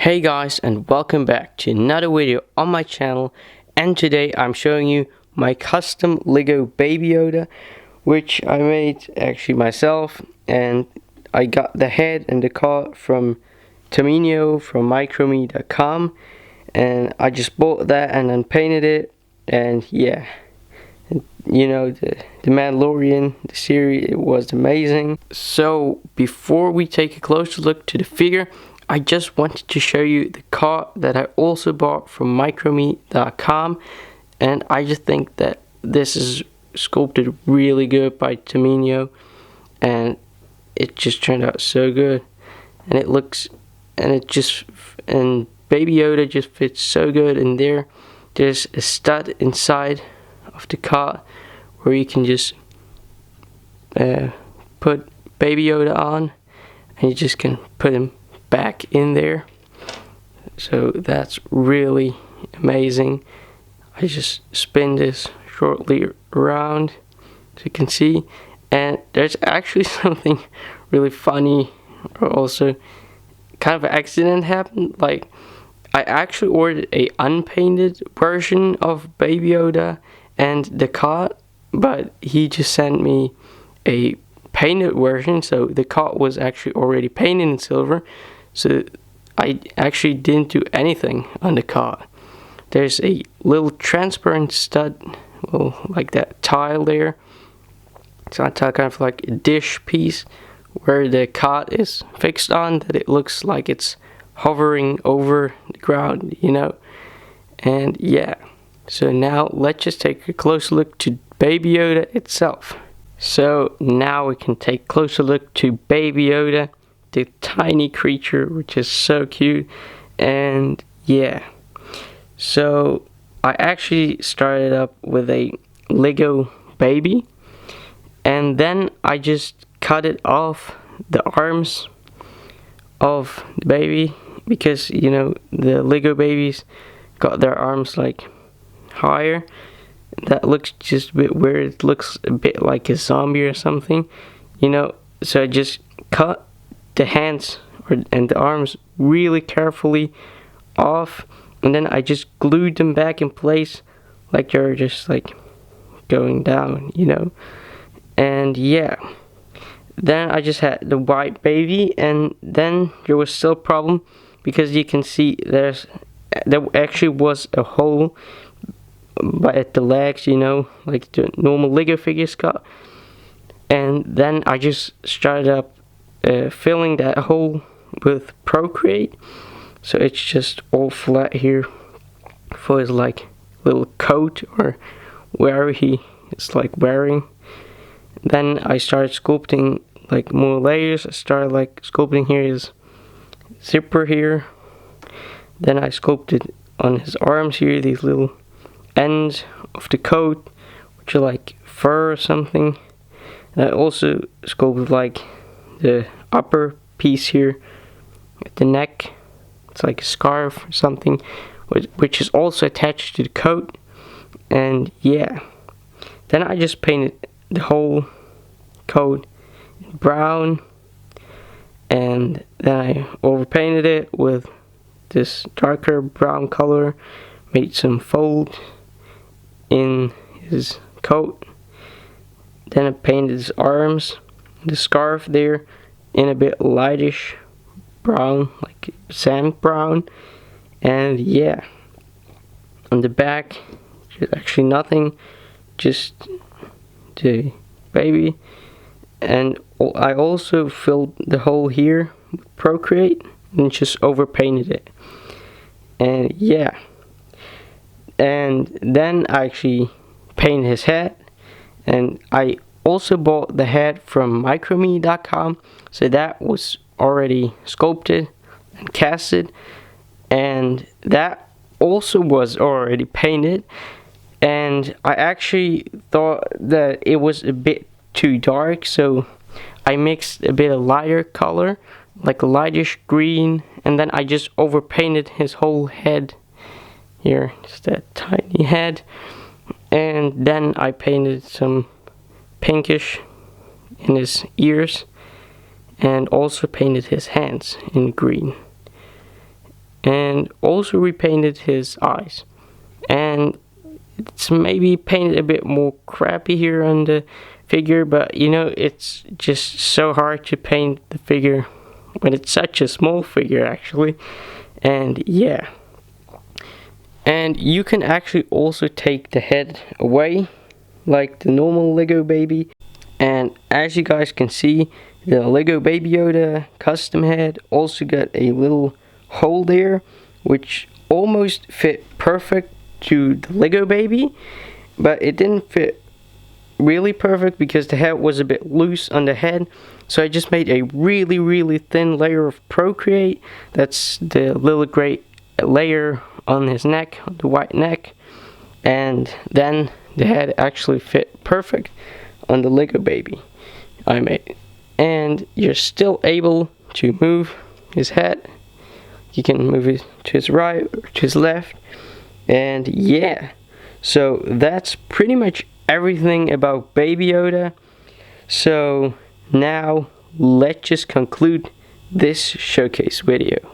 Hey guys, and welcome back to another video on my channel. And today I'm showing you my custom Lego Baby Yoda, which I made actually myself, and I got the head and the car from Tamino from microme.com, and I just bought that and then painted it. And yeah, you know, the Mandalorian, the series, it was amazing. So before we take a closer look to the figure, I just wanted to show you the car that I also bought from microme.com, and I just think that this is sculpted really good by Tamino, and it just turned out so good, and it looks, and Baby Yoda just fits so good in there. There's a stud inside of the car where you can just put Baby Yoda on, and you just can put him back in there. So that's really amazing. I just spin this shortly around so you can see, and there's actually something really funny, or also kind of an accident happened. Like, I actually ordered a unpainted version of Baby Yoda and the cart, but he just sent me a painted version, so the cart was actually already painted in silver. So I actually didn't do anything on the car. There's a little transparent stud, well, like that tile there. It's on top, kind of like a dish piece where the cart is fixed on, that it looks like it's hovering over the ground, you know. And yeah, so now let's just take a closer look to Baby Yoda itself. So now we can take a closer look to Baby Yoda, the tiny creature, which is so cute. And yeah, so I actually started up with a Lego baby, and then I just cut it off the arms of the baby, because you know the Lego babies got their arms like higher. That looks just a bit weird. It looks a bit like a zombie or something, you know. So I just cut the hands and the arms really carefully off, and then I just glued them back in place like they're just like going down, you know. And yeah, then I just had the white baby, and then there was still a problem, because you can see there actually was a hole but at the legs, you know, like the normal Lego figures got. And then I just started up filling that hole with Procreate, so it's just all flat here for his like little coat or wherever he is like wearing. Then I started sculpting like more layers. I started like sculpting here his zipper here. Then I sculpted on his arms here these little ends of the coat, which are like fur or something. And I also sculpted like the upper piece here at the neck. It's like a scarf or something, which is also attached to the coat. And yeah, then I just painted the whole coat brown, and then I overpainted it with this darker brown color, made some fold in his coat. Then I painted his arms, the scarf there, in a bit lightish brown, like sand brown. And yeah, on the back there's actually nothing, just the baby. And I also filled the hole here with Procreate and just overpainted it. And yeah, and then I actually painted his head, and I also bought the head from microme.com, so that was already sculpted and casted, and that also was already painted. And I actually thought that it was a bit too dark, so I mixed a bit of lighter color, like a lightish green, and then I just overpainted his whole head here, just that tiny head. And then I painted some pinkish in his ears, and also painted his hands in green. and also repainted his eyes. And it's maybe painted a bit more crappy here on the figure, but you know, it's just so hard to paint the figure when it's such a small figure actually. And yeah, and you can actually also take the head away like the normal Lego Baby. And as you guys can see, the Lego Baby Yoda custom head also got a little hole there, which almost fit perfect to the Lego Baby, but it didn't fit really perfect because the head was a bit loose on the head. So I just made a really thin layer of Procreate. That's the little gray layer on his neck, on the white neck, and then the head actually fit perfect on the Lego Baby I made. And you're still able to move his head. You can move it to his right or to his left. And yeah, so that's pretty much everything about Baby Yoda. So now let's just conclude this showcase video.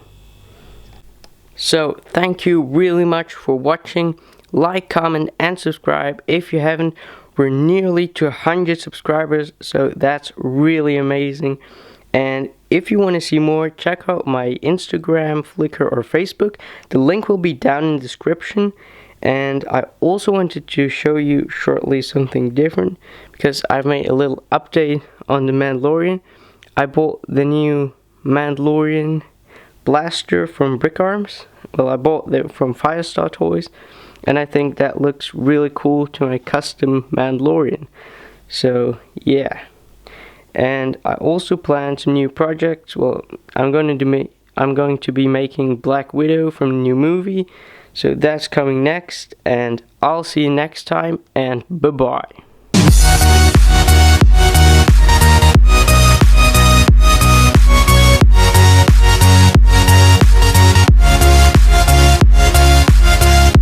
So thank you really much for watching. Like, comment and subscribe if you haven't. We're nearly to 100 subscribers, so that's really amazing. And if you want to see more, check out my Instagram, Flickr or Facebook. The link will be down in the description. And I also wanted to show you shortly something different, because I've made a little update on the Mandalorian. I bought the new Mandalorian blaster from Brick Arms. Well, I bought it from Firestar Toys, and I think that looks really cool to my custom Mandalorian. So yeah, and I also plan some new projects. Well, I'm going to be making Black Widow from the new movie, so that's coming next. And I'll see you next time, and bye bye.